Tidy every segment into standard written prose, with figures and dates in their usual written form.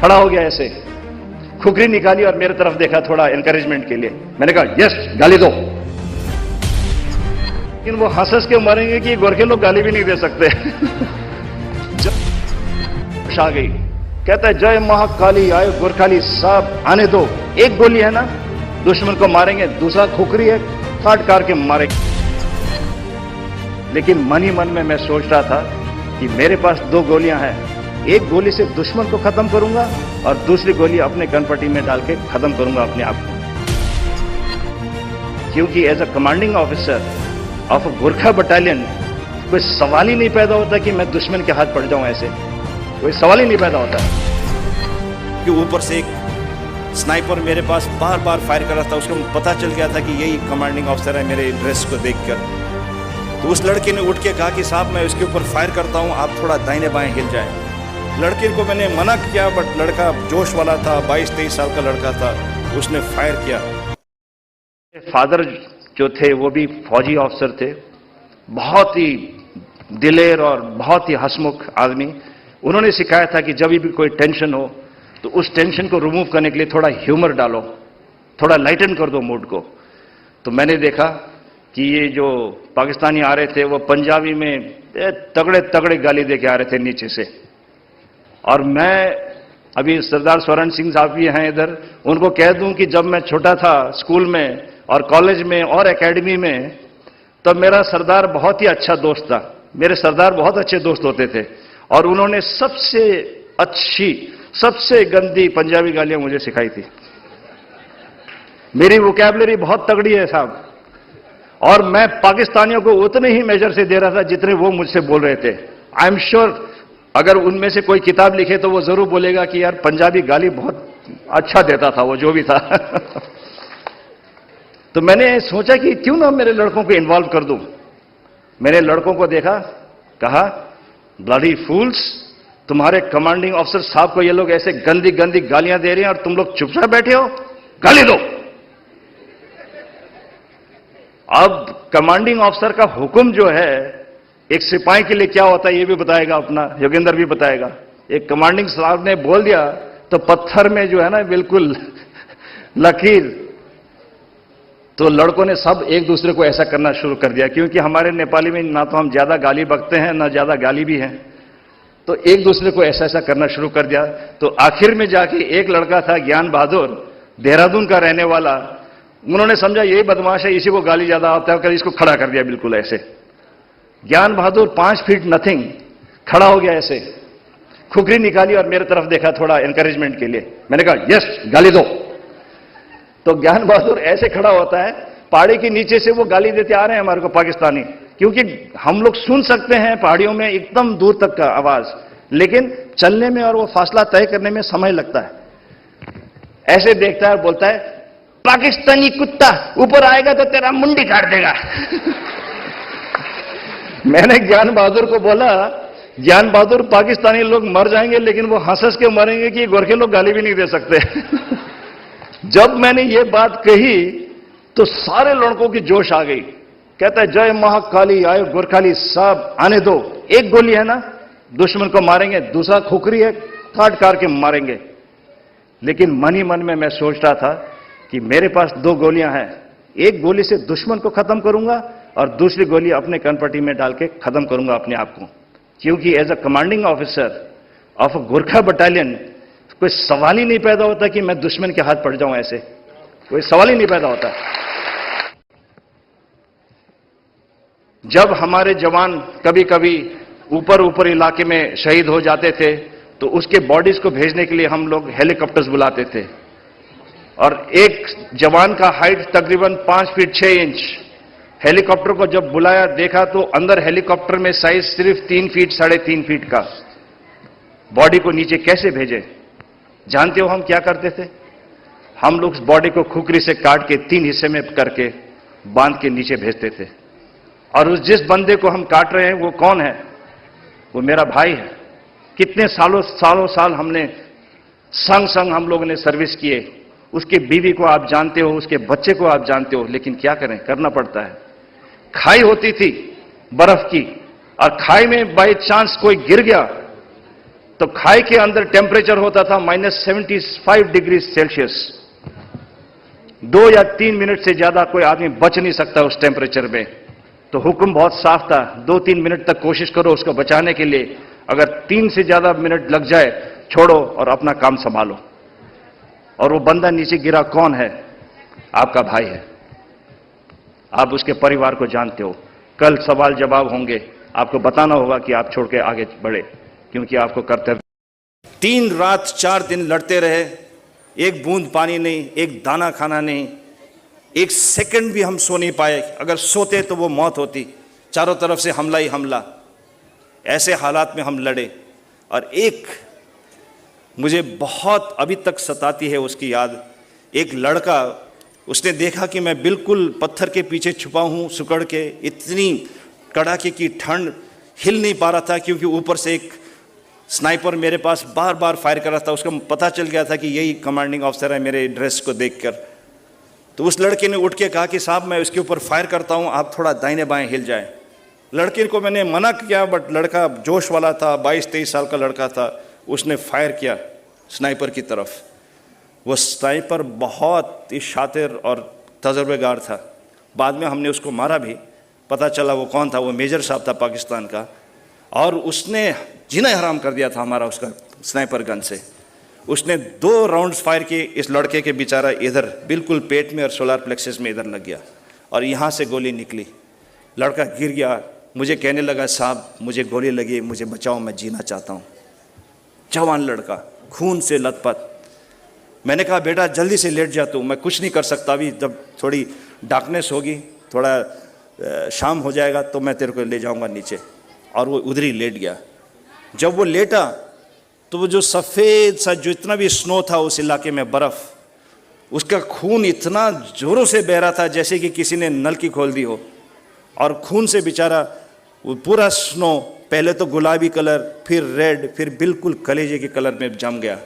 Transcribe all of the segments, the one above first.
खड़ा हो गया ऐसे, खुकरी निकाली और मेरे तरफ देखा थोड़ा एनकरेजमेंट के लिए। मैंने कहा यस गाली दो, लेकिन वो हंस के मरेंगे कि गोरखे लोग गाली भी नहीं दे सकते। जब आ गई, कहता है जय महाकाली आयो गोरखाली साहब आने दो, एक गोली है ना दुश्मन को मारेंगे, दूसरा खुकरी है काट के मारेंगे। लेकिन मन ही मन में मैं सोच रहा था कि मेरे पास 2 गोलियां हैं, एक गोली से दुश्मन को खत्म करूंगा और दूसरी गोली अपने गनपट्टी में डाल के खत्म करूंगा अपने आप को। क्योंकि as a commanding officer of a Gorkha battalion कोई सवाल ही नहीं पैदा होता कि मैं दुश्मन के हाथ पड़ जाऊं, ऐसे कोई सवाल ही नहीं पैदा होता कि ऊपर से एक स्नाइपर मेरे पास बार बार फायर कर रहा था। उसको पता चल गया था कि यही कमांडिंग ऑफिसर है मेरे ड्रेस को देखकर। तो उस लड़के ने उठ के कहा कि साहब मैं उसके ऊपर फायर करता हूं, आप थोड़ा दाहिने बाएं हिल जाएं। लड़के को मैंने मना किया, बट लड़का जोश वाला था, 22-23 साल का लड़का था, उसने फायर किया। फादर जो थे वो भी फौजी ऑफिसर थे, बहुत ही दिलेर और बहुत ही हंसमुख आदमी। उन्होंने सिखाया था कि जब भी कोई टेंशन हो तो उस टेंशन को रिमूव करने के लिए थोड़ा ह्यूमर डालो, थोड़ा लाइटन कर दो मूड को। तो मैंने देखा कि ये जो पाकिस्तानी आ रहे थे वो पंजाबी में तगड़े तगड़े गाली दे के आ रहे थे नीचे से, और मैं अभी सरदार स्वर्ण सिंह साहब भी हैं इधर, उनको कह दूं कि जब मैं छोटा था स्कूल में और कॉलेज में और एकेडमी में, तब मेरा सरदार बहुत ही अच्छा दोस्त था। मेरे सरदार बहुत अच्छे दोस्त होते थे और उन्होंने सबसे अच्छी सबसे गंदी पंजाबी गालियां मुझे सिखाई थी। मेरी वोकैबुलरी बहुत तगड़ी है साहब, और मैं पाकिस्तानियों को उतने ही मेजर से दे रहा था जितने वो मुझसे बोल रहे थे। आई एम श्योर अगर उनमें से कोई किताब लिखे तो वो जरूर बोलेगा कि यार पंजाबी गाली बहुत अच्छा देता था वो, जो भी था। तो मैंने सोचा कि क्यों ना मेरे लड़कों को इन्वॉल्व कर दूं। मैंने लड़कों को देखा, कहा ब्लडी फूल्स, तुम्हारे कमांडिंग ऑफिसर साहब को ये लोग ऐसे गंदी गंदी गालियां दे रहे हैं और तुम लोग चुपचाप बैठे हो, गाली दो। अब कमांडिंग ऑफिसर का हुक्म जो है, एक सिपाही के लिए क्या होता है ये भी बताएगा अपना योगेंद्र भी बताएगा। एक कमांडिंग साहब ने बोल दिया तो पत्थर में जो है ना बिल्कुल लकीर। तो लड़कों ने सब एक दूसरे को ऐसा करना शुरू कर दिया, क्योंकि हमारे नेपाली में ना तो हम ज्यादा गाली बकते हैं ना ज्यादा गाली भी हैं, तो एक दूसरे को ऐसा ऐसा करना शुरू कर दिया। तो आखिर में जाके एक लड़का था ज्ञान बहादुर, देहरादून का रहने वाला, उन्होंने समझा यही बदमाश है, इसी को गाली ज्यादा आता है, कर इसको खड़ा कर दिया बिल्कुल ऐसे। ज्ञान बहादुर 5 फीट नथिंग खड़ा हो गया ऐसे, खुकरी निकाली और मेरे तरफ देखा थोड़ा एनकरेजमेंट के लिए। मैंने कहा यस गाली दो। तो ज्ञान बहादुर ऐसे खड़ा होता है, पहाड़ी के नीचे से वो गाली देते आ रहे हैं हमारे को पाकिस्तानी, क्योंकि हम लोग सुन सकते हैं पहाड़ियों में एकदम दूर तक का आवाज, लेकिन चलने में और वो फासला तय करने में समय लगता है। ऐसे देखता है और बोलता है पाकिस्तानी कुत्ता ऊपर आएगा तो तेरा मुंडी काट देगा। मैंने ज्ञान बहादुर को बोला, ज्ञान बहादुर पाकिस्तानी लोग मर जाएंगे लेकिन वो हंस के मरेंगे कि गोरखे लोग गाली भी नहीं दे सकते। जब मैंने ये बात कही तो सारे लड़कों की जोश आ गई। कहता है जय महाकाली आयो गोरखाली साहब आने दो, एक गोली है ना दुश्मन को मारेंगे, दूसरा खुकरी है काट के मारेंगे। लेकिन मन ही मन में मैं सोच रहा था कि मेरे पास 2 गोलियां हैं, एक गोली से दुश्मन को खत्म करूंगा और दूसरी गोली अपने कनपट्टी में डाल के खत्म करूंगा अपने आप को। क्योंकि as a commanding officer of a Gorkha battalion कोई सवाल ही नहीं पैदा होता कि मैं दुश्मन के हाथ पड़ जाऊं, ऐसे कोई सवाल ही नहीं पैदा होता। जब हमारे जवान कभी कभी ऊपर इलाके में शहीद हो जाते थे तो उसके बॉडीज को भेजने के लिए हम लोग हेलीकॉप्टर्स बुलाते थे, और एक जवान का हाइट तकरीबन 5 फीट 6 इंच। हेलीकॉप्टर को जब बुलाया देखा तो अंदर हेलीकॉप्टर में साइज सिर्फ 3 फीट 3.5 फीट का। बॉडी को नीचे कैसे भेजे? जानते हो हम क्या करते थे? हम लोग बॉडी को खुकरी से काट के 3 हिस्से में करके बांध के नीचे भेजते थे, और उस जिस बंदे को हम काट रहे हैं वो कौन है? वो मेरा भाई है। कितने सालों साल हमने संग हम लोगों ने सर्विस किए। उसकी बीवी को आप जानते हो, उसके बच्चे को आप जानते हो, लेकिन क्या करें, करना पड़ता है। खाई होती थी बर्फ की, और खाई में बाई चांस कोई गिर गया तो खाई के अंदर टेम्परेचर होता था -75 डिग्री सेल्सियस। 2 या 3 मिनट से ज्यादा कोई आदमी बच नहीं सकता उस टेम्परेचर में। तो हुक्म बहुत साफ था, 2-3 मिनट तक कोशिश करो उसको बचाने के लिए। अगर 3 से ज्यादा मिनट लग जाए छोड़ो और अपना काम संभालो। और वो बंदा नीचे गिरा कौन है? आपका भाई है। आप उसके परिवार को जानते हो। कल सवाल जवाब होंगे, आपको बताना होगा कि आप छोड़ के आगे बढ़े, क्योंकि आपको कर्तव्य। 3 रात 4 दिन लड़ते रहे, एक बूंद पानी नहीं, एक दाना खाना नहीं, एक सेकंड भी हम सो नहीं पाए। अगर सोते तो वो मौत होती। चारों तरफ से हमला ही हमला। ऐसे हालात में हम लड़े। और एक मुझे बहुत अभी तक सताती है उसकी याद। एक लड़का, उसने देखा कि मैं बिल्कुल पत्थर के पीछे छुपा हूँ सुकड़ के, इतनी कड़ाके की ठंड, हिल नहीं पा रहा था, क्योंकि ऊपर से एक स्नाइपर मेरे पास बार बार फायर कर रहा था। उसको पता चल गया था कि यही कमांडिंग ऑफिसर है मेरे ड्रेस को देखकर। तो उस लड़के ने उठ के कहा कि साहब मैं उसके ऊपर फायर करता हूँ, आप थोड़ा दाहिने बाएं हिल जाए। लड़के को मैंने मना किया, बट लड़का जोश वाला था, 22-23 साल का लड़का था। उसने फायर किया स्नाइपर की तरफ। वो स्नाइपर बहुत ही शातिर और तजुर्बेकार था। बाद में हमने उसको मारा भी, पता चला वो कौन था। वो मेजर साहब था पाकिस्तान का, और उसने जीना हराम कर दिया था हमारा उसका स्नाइपर गन से। उसने 2 राउंड्स फायर किए। इस लड़के के बेचारा इधर बिल्कुल पेट में और सोलर प्लेक्सस में इधर लग गया, और यहाँ से गोली निकली। लड़का गिर गया। मुझे कहने लगा साहब मुझे गोली लगी, मुझे बचाओ, मैं जीना चाहता हूँ। जवान लड़का, खून से लथपथ। मैंने कहा बेटा जल्दी से लेट जा तू, मैं कुछ नहीं कर सकता अभी। जब थोड़ी डार्कनेस होगी, थोड़ा शाम हो जाएगा, तो मैं तेरे को ले जाऊंगा नीचे। और वो उधर ही लेट गया। जब वो लेटा तो वो जो सफ़ेद सा जो इतना भी स्नो था उस इलाके में, बर्फ़, उसका खून इतना ज़ोरों से बह रहा था जैसे कि किसी ने नल की खोल दी हो। और खून से बेचारा वो पूरा स्नो, पहले तो गुलाबी कलर, फिर रेड, फिर बिल्कुल कलेजे के कलर में जम गया।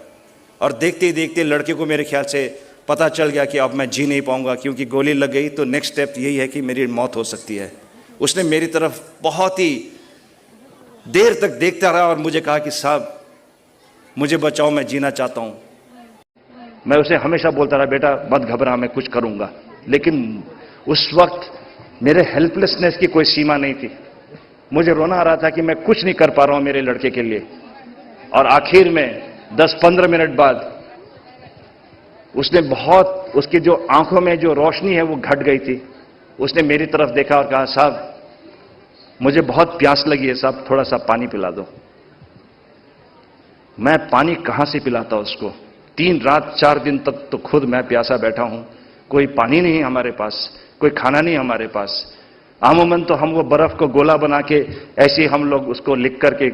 और देखते ही देखते लड़के को मेरे ख्याल से पता चल गया कि अब मैं जी नहीं पाऊंगा, क्योंकि गोली लग गई तो नेक्स्ट स्टेप यही है कि मेरी मौत हो सकती है। उसने मेरी तरफ बहुत ही देर तक देखता रहा और मुझे कहा कि साहब मुझे बचाओ, मैं जीना चाहता हूं। मैं उसे हमेशा बोलता रहा बेटा मत घबरा, मैं कुछ करूंगा। लेकिन उस वक्त मेरे हेल्पलेसनेस की कोई सीमा नहीं थी। मुझे रोना आ रहा था कि मैं कुछ नहीं कर पा रहा हूं मेरे लड़के के लिए। और आखिर में 10-15 मिनट बाद उसने बहुत, उसकी जो आंखों में जो रोशनी है वो घट गई थी। उसने मेरी तरफ देखा और कहा साहब मुझे बहुत प्यास लगी है साहब, थोड़ा सा पानी पिला दो। मैं पानी कहां से पिलाता उसको? 3 रात 4 दिन तक तो खुद मैं प्यासा बैठा हूं। कोई पानी नहीं हमारे पास, कोई खाना नहीं हमारे पास। अमूमन तो हम वो बर्फ को गोला बना के ऐसे हम लोग उसको लिख करके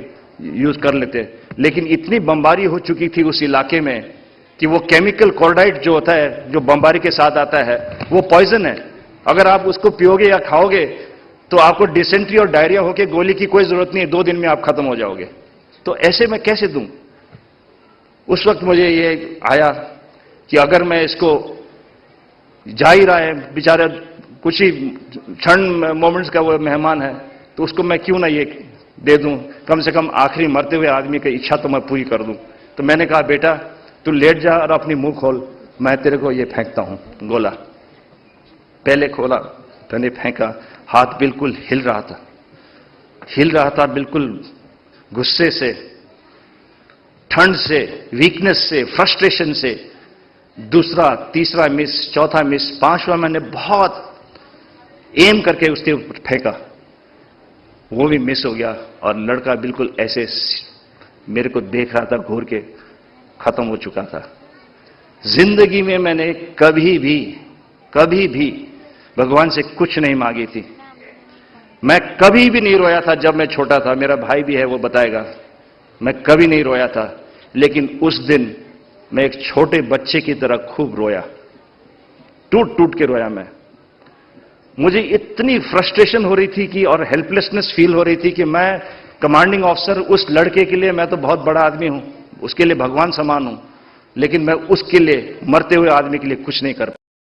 यूज कर लेते। लेकिन इतनी बमबारी हो चुकी थी उस इलाके में कि वो केमिकल क्लोराइड जो होता है, जो बमबारी के साथ आता है, वो पॉइजन है। अगर आप उसको पियोगे या खाओगे तो आपको डिसेंट्री और डायरिया होके गोली की कोई जरूरत नहीं है, 2 दिन में आप खत्म हो जाओगे। तो ऐसे मैं कैसे दूं? उस वक्त मुझे ये आया कि अगर मैं इसको, जा ही रहा है बेचारा, कुछ ही क्षण मोमेंट्स का वो मेहमान है, तो उसको मैं क्यों ना ये दे दूं, कम से कम आखिरी मरते हुए आदमी की इच्छा तो मैं पूरी कर दूं। तो मैंने कहा बेटा तू लेट जा और अपनी मुंह खोल, मैं तेरे को ये फेंकता हूं गोला। पहले खोला, मैंने फेंका, हाथ बिल्कुल हिल रहा था बिल्कुल गुस्से से, ठंड से, वीकनेस से, फ्रस्ट्रेशन से। दूसरा, तीसरा मिस, चौथा मिस, 5वां मैंने बहुत एम करके उसके ऊपर फेंका, वो भी मिस हो गया। और लड़का बिल्कुल ऐसे मेरे को देख रहा था, घूर के खत्म हो चुका था। जिंदगी में मैंने कभी भी भगवान से कुछ नहीं मांगी थी। मैं कभी भी नहीं रोया था जब मैं छोटा था, मेरा भाई भी है वो बताएगा, मैं कभी नहीं रोया था। लेकिन उस दिन मैं एक छोटे बच्चे की तरह खूब रोया, टूट के रोया मैं। मुझे इतनी फ्रस्ट्रेशन हो रही थी कि, और हेल्पलेसनेस फील हो रही थी कि मैं कमांडिंग ऑफिसर, उस लड़के के लिए मैं तो बहुत बड़ा आदमी हूं, उसके लिए भगवान समान हूं, लेकिन मैं उसके लिए, मरते हुए आदमी के लिए कुछ नहीं कर